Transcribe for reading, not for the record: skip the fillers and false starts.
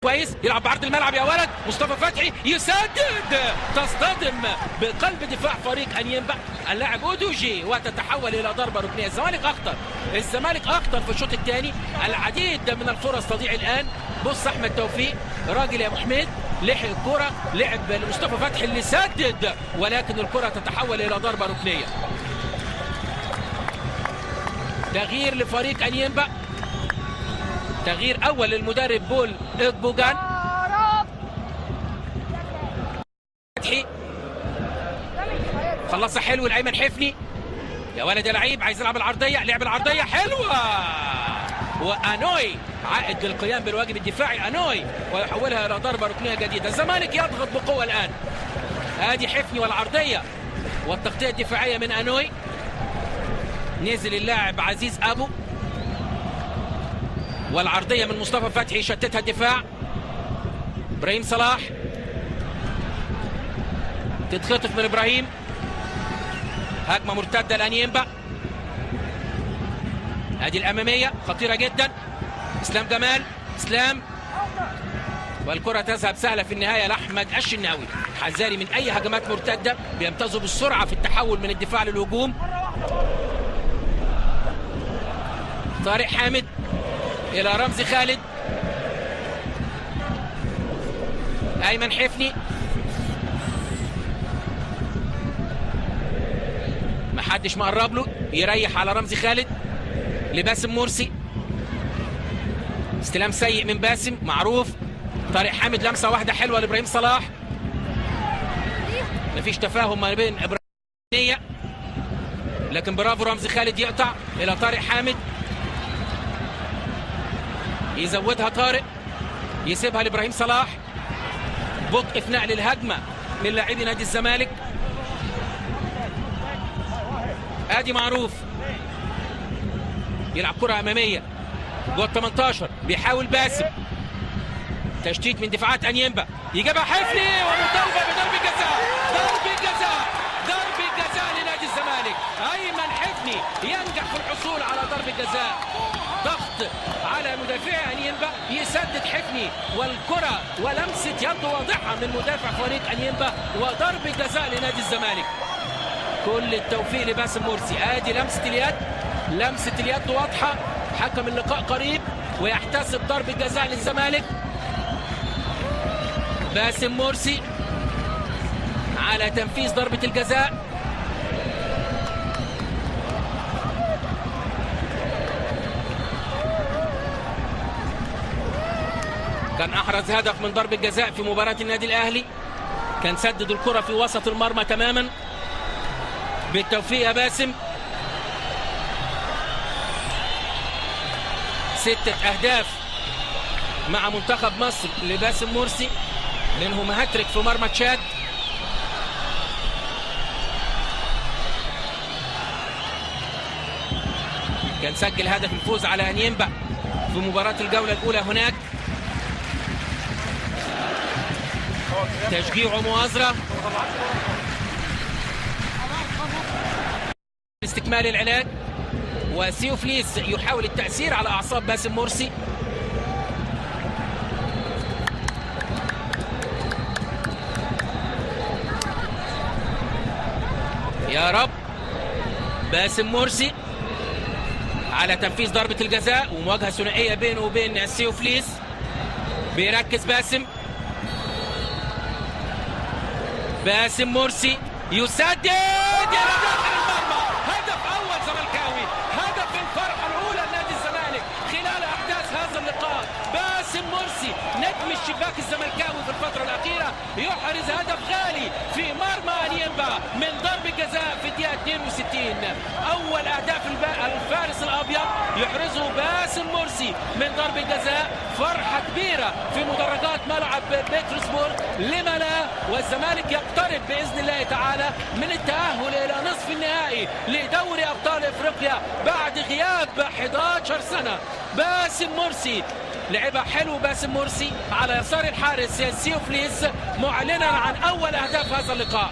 كويس، يلعب بعرض الملعب يا ولد. مصطفى فتحي يسدد، تصطدم بقلب دفاع فريق انيمبا اللاعب اودوجي وتتحول الى ضربه ركنيه. الزمالك اخطر في الشوط الثاني، العديد من الفرص تضيع الان. بص احمد توفيق راجل يا ابو حميد، لحق الكره، لعب لمصطفى فتحي اللي سدد، ولكن الكره تتحول الى ضربه ركنيه. تغيير لفريق انيمبا، تغيير اول للمدرب بول إغبوغان. فتحي خلصها حلو لايمن حفني، يا ولد يا لعيب عايز يلعب العرضيه، لعب العرضيه حلوه، وانوي عائد للقيام بالواجب الدفاعي انوي ويحولها الى ضربه ركنيه جديده. الزمالك يضغط بقوه الان، ادي حفني والعرضيه والتغطيه الدفاعيه من انوي. نزل اللاعب عزيز ابو والعرضيه من مصطفى فتحي شتتها الدفاع. ابراهيم صلاح تتخطف من ابراهيم، هجمه مرتده لانيمبا، ادي الاماميه خطيره جدا. اسلام جمال، اسلام، والكره تذهب سهله في النهايه لاحمد الشناوي. حذاري من اي هجمات مرتده، بيمتازوا بالسرعه في التحول من الدفاع للهجوم. طارق حامد الى رمزي خالد، ايمن حفني، محدش مقرب له، يريح على رمزي خالد لباسم مرسي. استلام سيء من باسم معروف. طارق حامد لمسه واحده حلوه لابراهيم صلاح، مفيش تفاهم ما بين ابراهيم، لكن برافو رمزي خالد يقطع الى طارق حامد، يزودها طارق، يسيبها لابراهيم صلاح. بطء في نقل الهجمه من لاعبي نادي الزمالك. ادي معروف يلعب كره اماميه جوه ال 18، بيحاول باسم، تشتيت من دفاعات انيمبا، يجيبها حفني ومطالبه بضربه جزاء، ضربه جزاء، ضربه جزاء لنادي الزمالك. ايمن حفني ينجح في الحصول على ضربه جزاء، ضغط على مدافع انيمبا، يسدد حفني والكره ولمسه يد واضحه من مدافع فريق انيمبا وضربه جزاء لنادي الزمالك. كل التوفيق لباسم مرسي، ادي لمسه اليد، لمسه اليد واضحه، حكم اللقاء قريب ويحتسب ضربه جزاء للزمالك. باسم مرسي على تنفيذ ضربه الجزاء. كان احرز هدف من ضربه جزاء في مباراه النادي الاهلي، كان سدد الكره في وسط المرمى تماما. بالتوفيق يا باسم، 6 أهداف مع منتخب مصر لباسم مرسي، منهم هاتريك في مرمى تشاد. كان سجل هدف الفوز على انيمبا في مباراة الجولة الأولى هناك. تشجيع ومؤازرة، استكمال العلاج، وسيوفليس يحاول التأثير على أعصاب باسم مرسي. يا رب. باسم مرسي على تنفيذ ضربة الجزاء ومواجهة ثنائية بينه وبين سيوفليس. بيركز باسم مرسي يسدد يا داخل المرمى، هدف أول زملكاوي، هدف الفرحة الأولى لنادي الزمالك خلال أحداث هذا اللقاء. باسم مرسي نجم الشباك الزملكاوي في الفترة الأخيرة يحرز هدف غالي في مرمى انيمبا من ضربة جزاء في الدقيقة 62. أول أهداف الفارس الأبيض يحرزه باسم مرسي من ضربة جزاء. فرحة كبيرة في مدرجات ملعب بيترسبورغ، لما لا، والزمالك يقترب بإذن الله تعالى من التأهل إلى نصف النهائي لدوري أبطال إفريقيا بعد غياب 11 سنة. باسم مرسي لعبها حلو، باسم مرسي على يسار الحارس سيوفليس، معلنا عن أول أهداف هذا اللقاء.